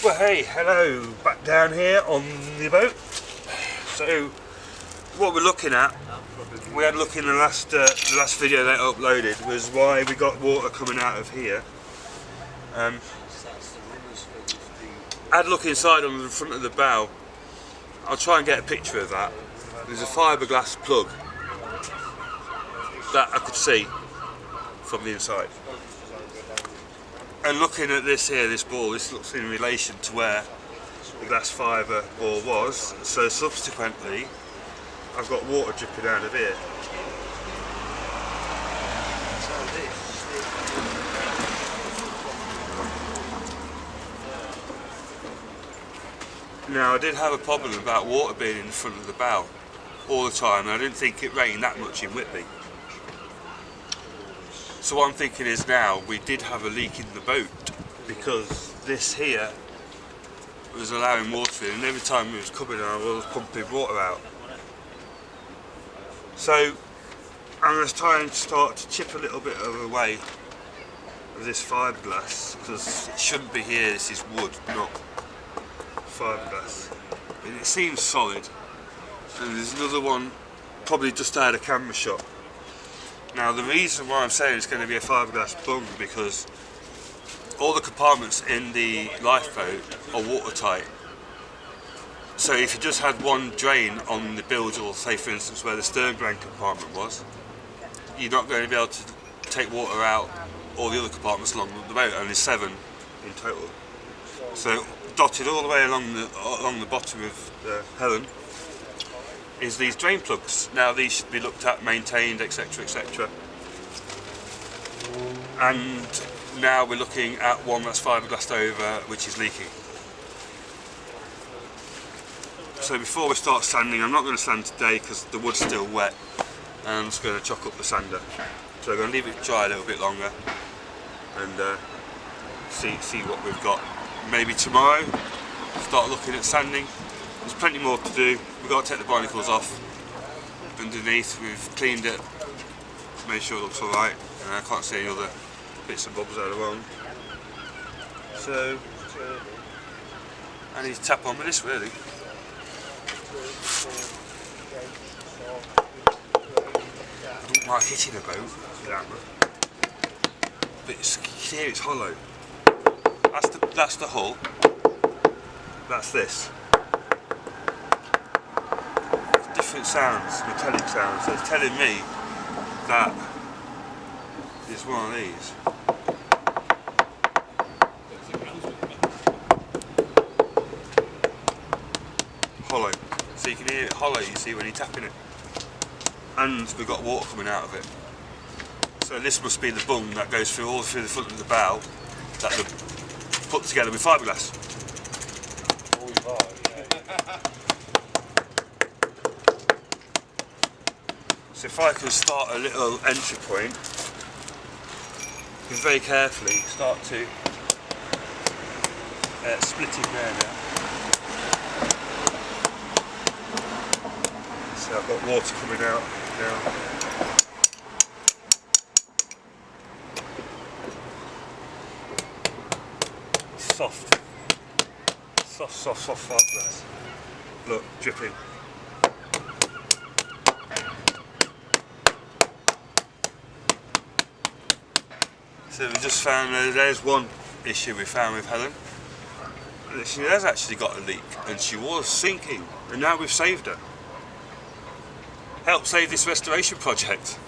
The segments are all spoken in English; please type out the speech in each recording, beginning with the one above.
Well, hey, hello, back down here on the boat. So, what we're looking at, we had a look in the last video that I uploaded, was why we got water coming out of here. I had a look inside on the front of the bow. I'll try and get a picture of that. There's a fiberglass plug that I could see from the inside. And looking at this here, this ball, this looks in relation to where the glass fibre ball was. So subsequently, I've got water dripping out of here. Now, I did have a problem about water being in the front of the bow all the time, and I didn't think it rained that much in Whitby. So what I'm thinking is now, we did have a leak in the boat because this here was allowing water in, and every time it was coming I was pumping water out. So I'm going to try and start to chip a little bit of away of this fiberglass, because it shouldn't be here, this is wood, not fiberglass. And it seems solid. And there's another one probably just out of camera shot. Now the reason why I'm saying it's going to be a fiberglass bung, because all the compartments in the lifeboat are watertight. So if you just had one drain on the bilge, or say for instance where the stern drain compartment was, you're not going to be able to take water out all the other compartments along the boat, only 7 in total. So dotted all the way along the bottom of Helen is these drain plugs. Now these should be looked at, maintained, etc, etc. And now we're looking at one that's fiberglassed over, which is leaking. So before we start sanding, I'm not going to sand today because the wood's still wet, and I'm just going to chalk up the sander. So I'm going to leave it dry a little bit longer and see what we've got. Maybe tomorrow start looking at sanding. There's plenty more to do. We've got to take the barnacles off underneath. We've cleaned it, made sure it looks alright, and I can't see any other bits and bobs out of wrong. So I need to tap on with this really. I don't like hitting a boat with that much. But here it's hollow. That's the hull. That's this. Different sounds, metallic sounds. So it's telling me that it's one of these. Hollow. So you can hear it hollow, you see, when you're tapping it. And we've got water coming out of it. So this must be the bung that goes all through the front of the bow that they put together with fiberglass. So if I can start a little entry point, you can very carefully start to split it there now. So I've got water coming out now. Soft fiberglass. Look, dripping. So we just found there's one issue we found with Helen. She has actually got a leak, and she was sinking, and now we've saved her. Help save this restoration project.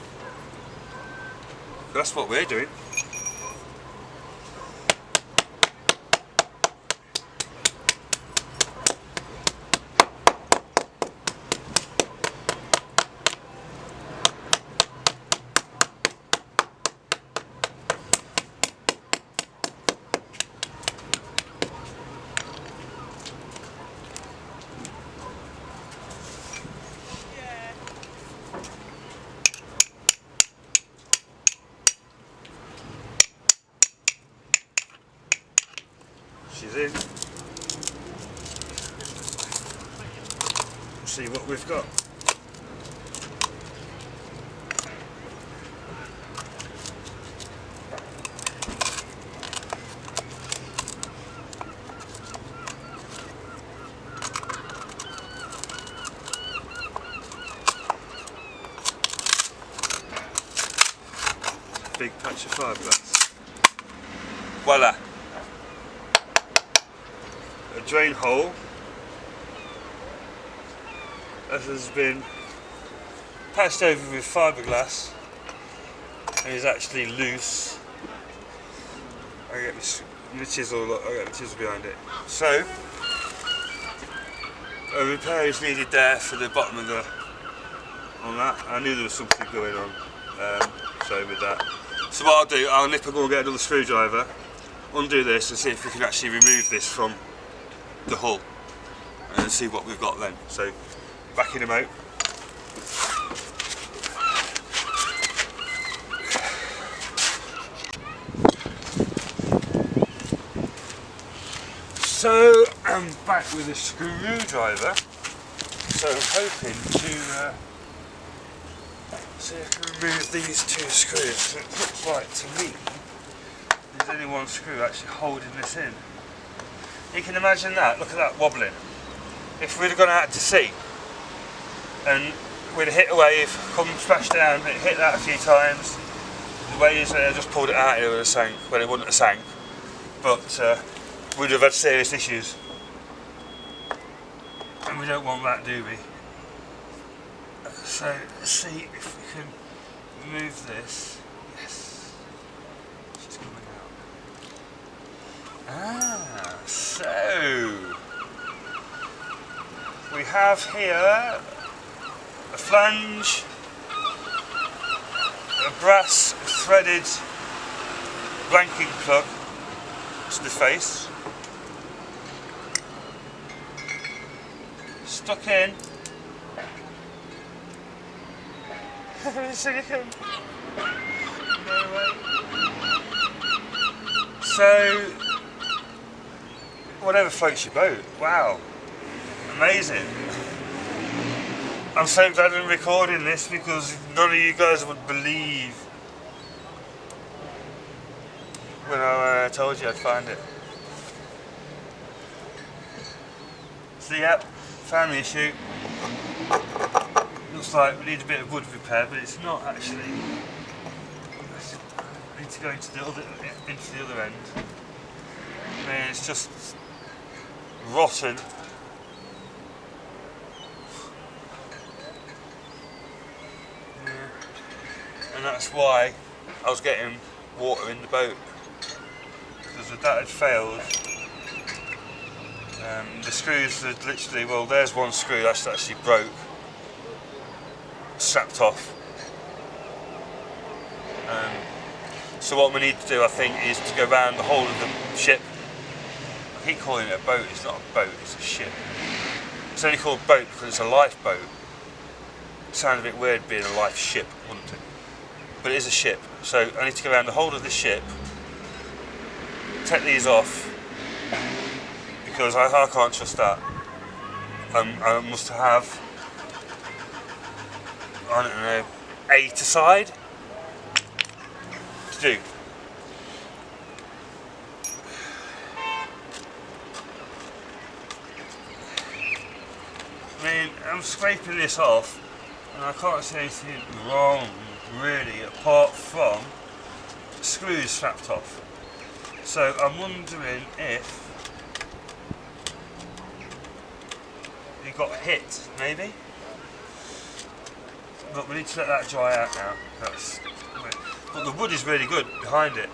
That's what we're doing. She's in. Let's see what we've got. big patch of fiberglass. Voila! A drain hole that has been patched over with fiberglass and is actually loose. I get my chisel. Look, I get my chisel behind it. So a repair is needed there for the bottom of the on that. I knew there was something going on. So with that. So what I'll do, I'll nip and go and get another screwdriver, undo this and see if we can actually remove this from the hull and see what we've got then. So back in a mo. So I'm back with a screwdriver. So I'm hoping to see if I can remove these two screws. So it looks like to me there's only one screw actually holding this in. You can imagine that, look at that wobbling. If we'd have gone out to sea and we'd have hit a wave, come splash down, it hit that a few times, the waves just pulled it out, it would have sank. Well, it wouldn't have sank, but we'd have had serious issues. And we don't want that, do we? So let's see if we can remove this. Yes, she's coming out. Ah, so we have here a flange, a brass threaded blanking plug to the face, stuck in. Silicone. No way. So, whatever floats your boat. Wow, amazing. I'm so glad I'm recording this because none of you guys would believe when I told you I'd find it. So yep, found the issue. Looks like we need a bit of wood repair, but it's not actually. I need to go into the other end. I mean, it's just rotten. Yeah. And that's why I was getting water in the boat, because if that had failed, the screws had literally, well, there's one screw that's actually broke, strapped off. So what we need to do, I think, is to go around the whole of the ship. I keep calling it a boat. It's not a boat, it's a ship. It's only called boat because it's a lifeboat. It sounds a bit weird being a life ship, wouldn't it? But it is a ship. So I need to go around the whole of the ship, take these off, because I can't trust that. I must have, I don't know, 8 aside to do. I mean, I'm scraping this off and I can't see anything wrong really, apart from screws strapped off. So I'm wondering if it got hit, maybe? But we need to let that dry out now. But the wood is really good behind it.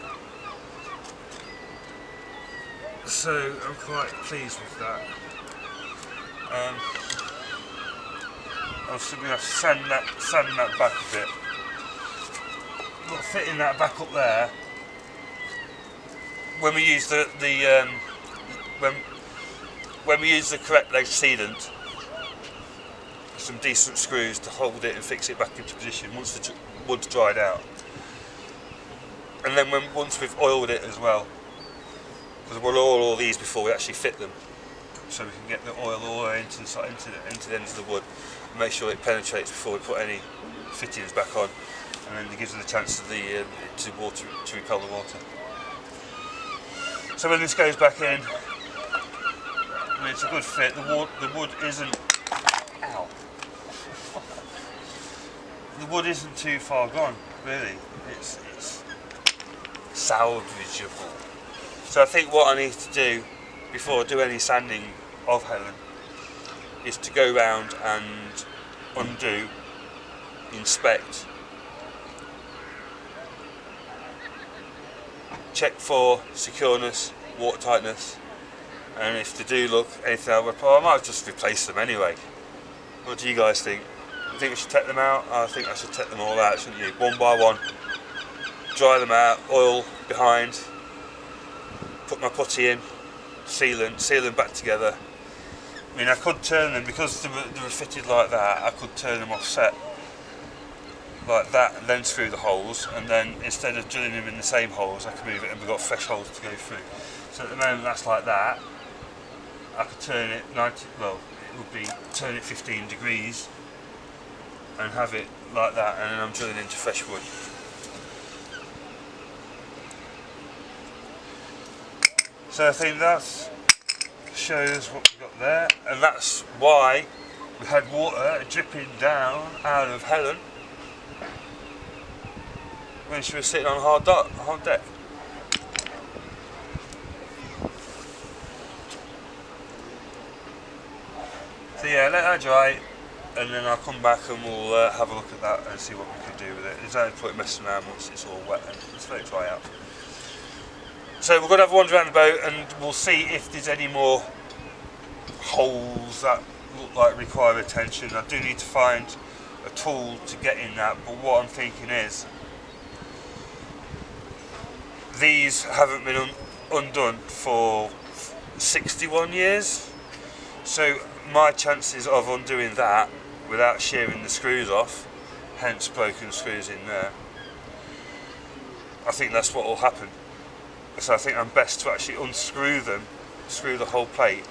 So I'm quite pleased with that. I'm still going to have to sand that back a bit. But fitting that back up there, when we use when we use the correct leg sealant, some decent screws to hold it and fix it back into position once the wood's dried out. And then once we've oiled it as well, because we'll oil all these before we actually fit them, so we can get the oil all the way into the ends of the wood and make sure it penetrates before we put any fittings back on, and then it gives us a chance of to repel the water. So when this goes back in, I mean, it's a good fit. The wood isn't. Ow. The wood isn't too far gone, really. It's salvageable. So I think what I need to do before I do any sanding of Helen is to go round and undo, inspect, check for secureness, watertightness, and if they do look anything out, I might just replace them anyway. What do you guys think? You think I should take them out? I think I should take them all out, shouldn't you? One by one. Dry them out, oil behind, put my putty in, seal them back together. I mean, I could turn them, because they were fitted like that, I could turn them offset like that and then screw the holes, and then instead of drilling them in the same holes, I could move it and we've got fresh holes to go through. So at the moment that's like that. I could turn it 90, well, it would be turn it 15 degrees and have it like that, and then I'm drilling into fresh wood. So I think that shows what we've got there, and that's why we had water dripping down out of Helen when she was sitting on hard deck. So yeah, let that dry, and then I'll come back and we'll have a look at that and see what we can do with it. There's no point messing around once it's all wet and it's let it dry out. So we're going to have a wander around the boat and we'll see if there's any more holes that look like require attention. I do need to find a tool to get in that, but what I'm thinking is these haven't been undone for 61 years, so my chances of undoing that without shearing the screws off, hence broken screws in there, I think that's what will happen. So I think I'm best to actually unscrew them, screw the whole plate,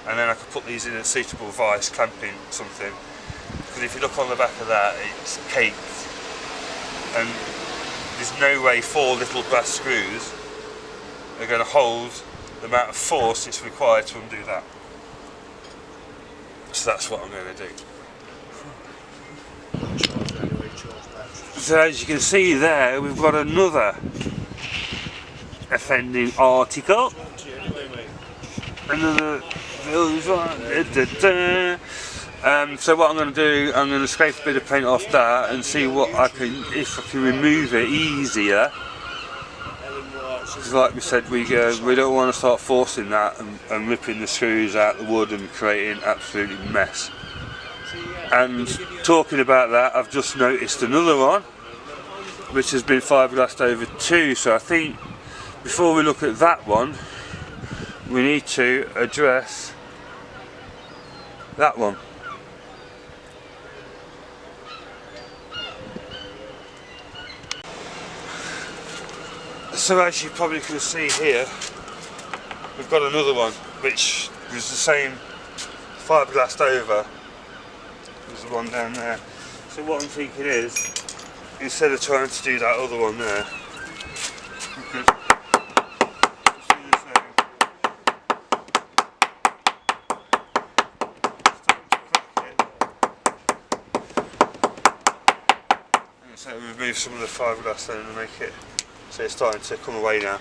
and then I can put these in a suitable vice, clamping something, because if you look on the back of that, it's caked, and there's no way 4 little brass screws are going to hold the amount of force it's required to undo that. So that's what I'm going to do. So as you can see there, we've got another offending article. Another so what I'm going to do, I'm going to scrape a bit of paint off that and see what I can, if I can remove it easier. Because like we said, we don't want to start forcing that and ripping the screws out the wood and creating absolutely mess. And talking about that, I've just noticed another one which has been fiberglassed over too, so I think before we look at that one we need to address that one. So as you probably can see here, we've got another one which was the same fiberglassed over as the one down there. So what I'm thinking is, instead of trying to do that other one there, we could do the same. And so remove some of the fiberglass then and make it so it's starting to come away now.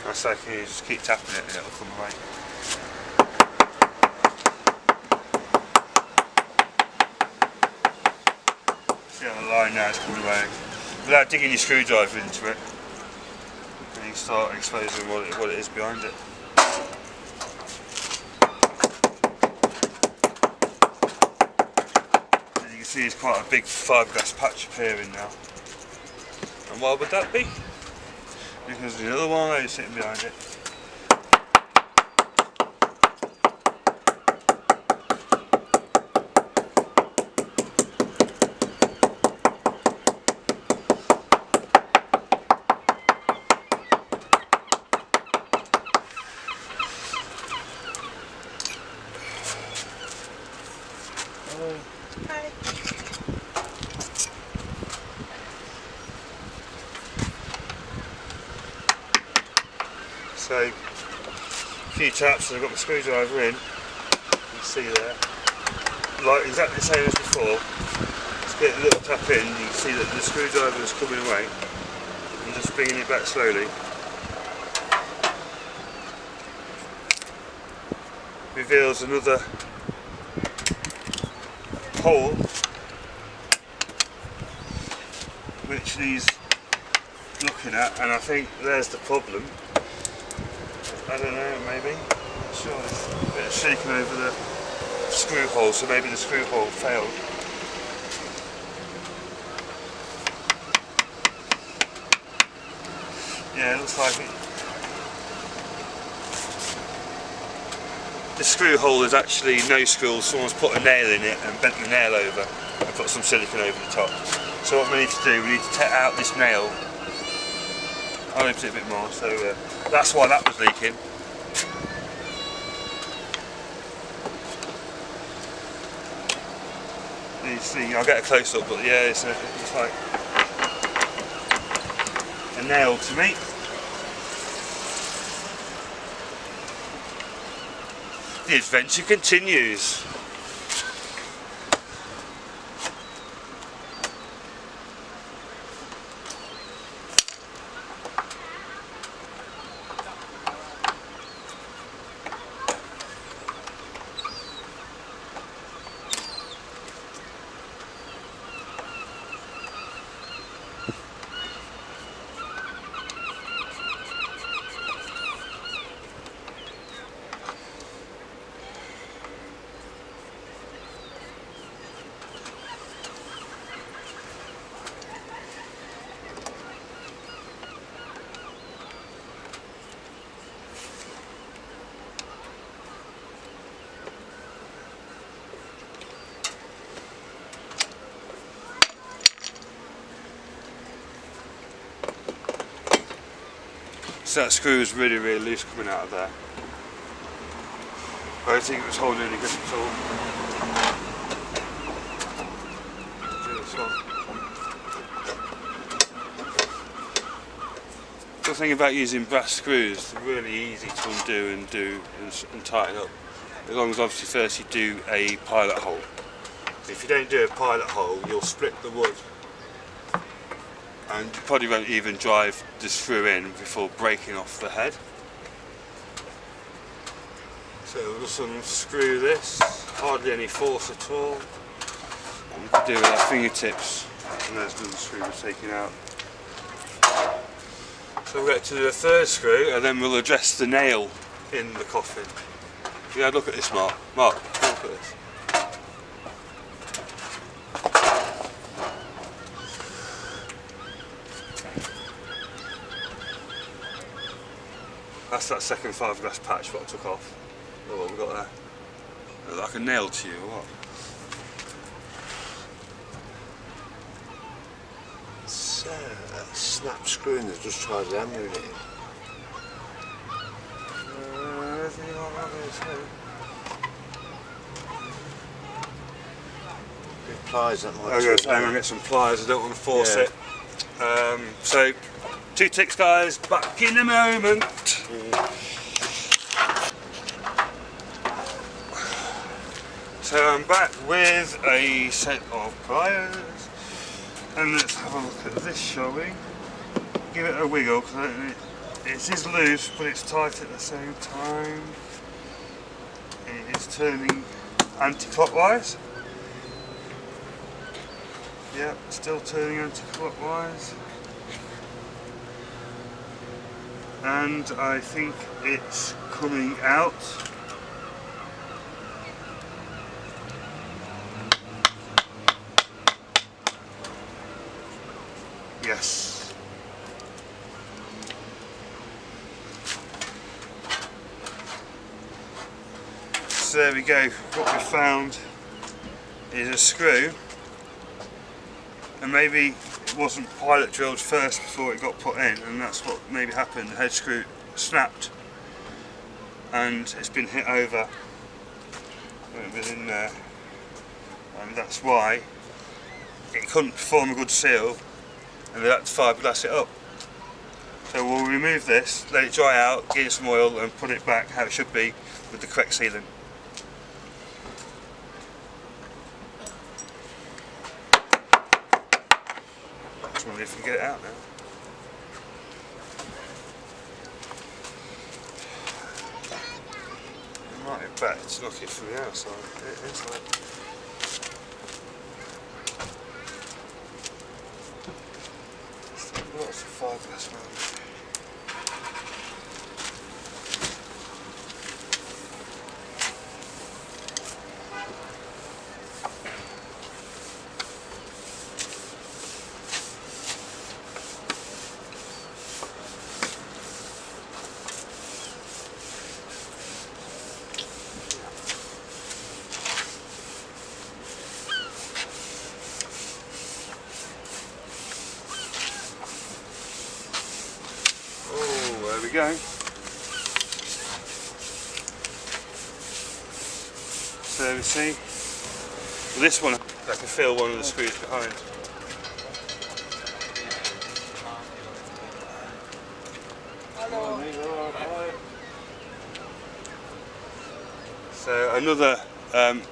And so you just keep tapping it and it'll come away. See how the line now is coming away. Without digging your screwdriver into it, and you can start exposing what it is behind it. As you can see, it's quite a big fiberglass patch appearing now. And why would that be? Because the other one is sitting behind it. Hi. So, a few taps and I've got my screwdriver in, you can see there, like exactly the same as before. Just get a little tap in, you can see that the screwdriver is coming away, and just bringing it back slowly, reveals another hole which needs looking at, and I think there's the problem. I don't know, maybe. Sure, there's a bit of shaking over the screw hole, so maybe the screw hole failed. Yeah, it looks like it. The screw hole is actually no screw. Someone's put a nail in it and bent the nail over and put some silicone over the top. So what we need to do, we need to take out this nail. I'll open it a bit more, so that's why that was leaking. You see, I'll get a close up, but yeah, it's like a nail to me. The adventure continues. So that screw is really loose coming out of there. I don't think it was holding any grip at all. Do this one. The thing about using brass screws, they're really easy to undo and tighten up. As long as obviously first you do a pilot hole. If you don't do a pilot hole, you'll split the wood. And you probably won't even drive the screw in before breaking off the head. So we'll just unscrew this, hardly any force at all. And we can do it with our fingertips. And there's another screw we're taking out. So we'll get to the third screw and then we'll address the nail in the coffin. Yeah, look at this, Mark. Mark, look at this. That's that second fiberglass patch what I took off. Oh, what have we got there? Like a nail to you or what? It's a snap screw and they've just tried hammering it in. Pliers that might. I'm going to get some pliers, I don't want to force it. So, 2 ticks guys, back in a moment. So I'm back with a set of pliers and let's have a look at this, shall we? Give it a wiggle because it is loose but it's tight at the same time. It is turning anti-clockwise. Yep, still turning anti-clockwise. And I think it's coming out. Yes. So there we go. What we found is a screw, and maybe it wasn't pilot drilled first before it got put in, and that's what maybe happened. The head screw snapped and it's been hit over within there, and that's why it couldn't perform a good seal and they had to fiberglass it up. So we'll remove this, let it dry out, give it some oil and put it back how it should be with the correct sealing. I just wonder if we can get it out now. But it's not it from the outside. It's like lots of fiberglass around. There we go. So we see, well, this one I can feel one of the screws behind. So another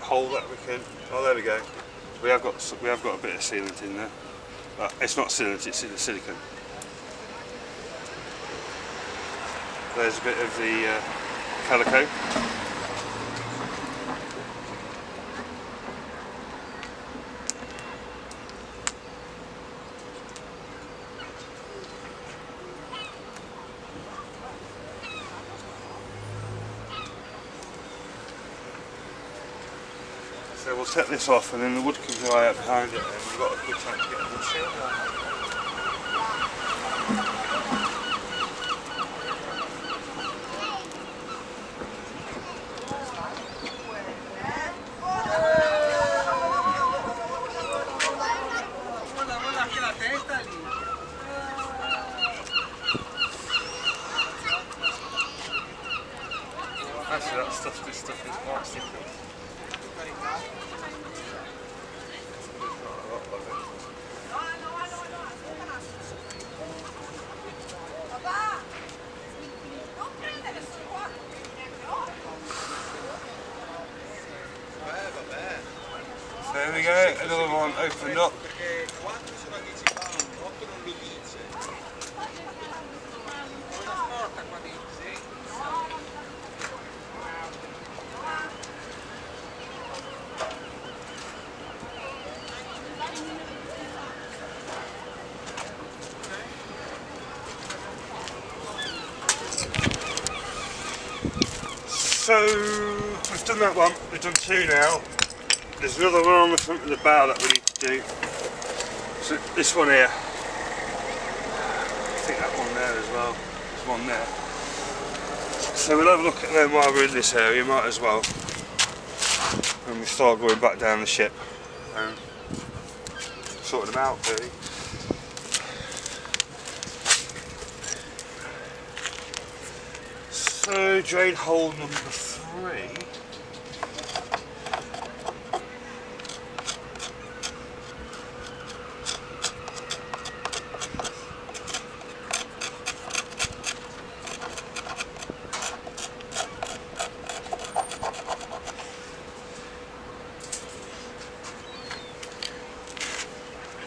hole that we can. Oh, there we go. We have got a bit of sealant in there. It's not sealant; it's silicone. There's a bit of the calico. So we'll set this off and then the wood can dry out behind it and we've got a good time to get the wood shield on. Actually this stuff is quite sticky. So there we go, another one opened up. So we've done that one, we've done two now. There's another one on the front of the bow that we need to do. So this one here, I think that one there as well, there's one there. So we'll have a look at them while we're in this area, might as well. When we start going back down the ship and sorting them out really. So drain hole number 3.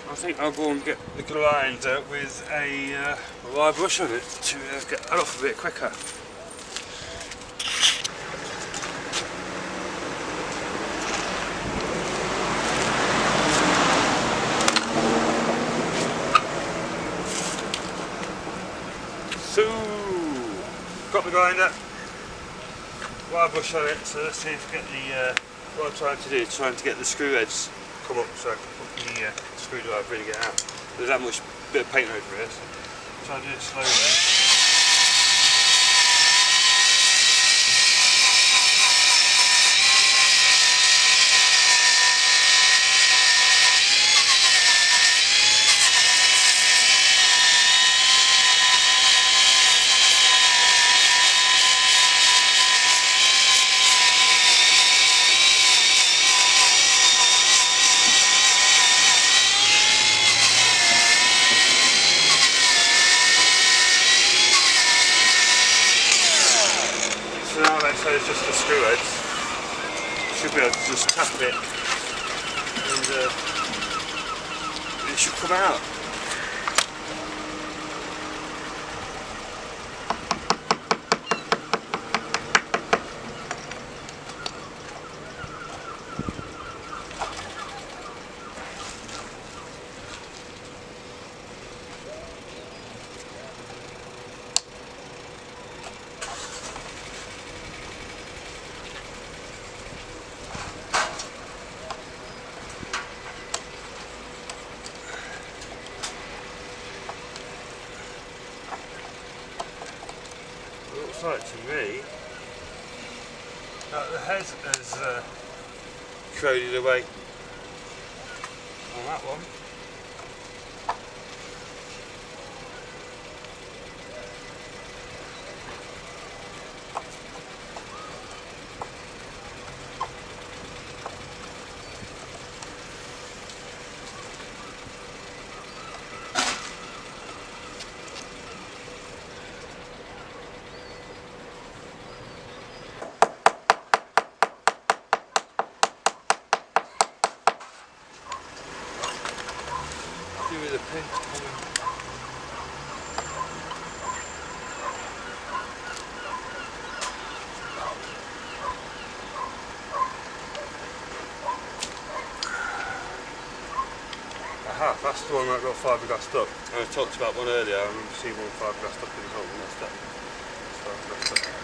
I think I'll go and get the grinder with a wire brush on it to get that off a bit quicker. So, got the grinder, wire brush on it, so let's see if we get the, what I'm trying to do is trying to get the screw heads come up so I can put the screwdriver in and get out. There's that much bit of paint over here, so try to do it slowly. So it's just the screw heads. Should be able to just tap it and it should come out. looks like to me that the head has corroded away on that one. Give me the pinch coming. Aha, that's the one that got fiberglassed up. And I talked about one earlier, I remember seeing one fiberglassed up in the hole, and that's that. It's fiberglassed up.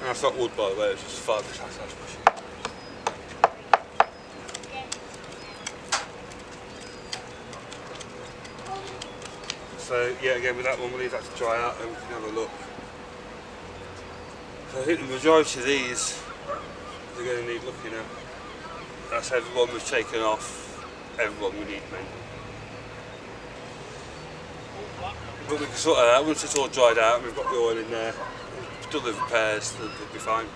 And that's not wood, by the way, it's just fiberglass that's pushing. So yeah, again with that one we'll leave that to dry out and we can have a look. So I think the majority of these are going to need looking at. That's everyone we've taken off, everyone we need mending. But we can sort that out once it's all dried out and we've got the oil in there. We've done the repairs, they'll be fine.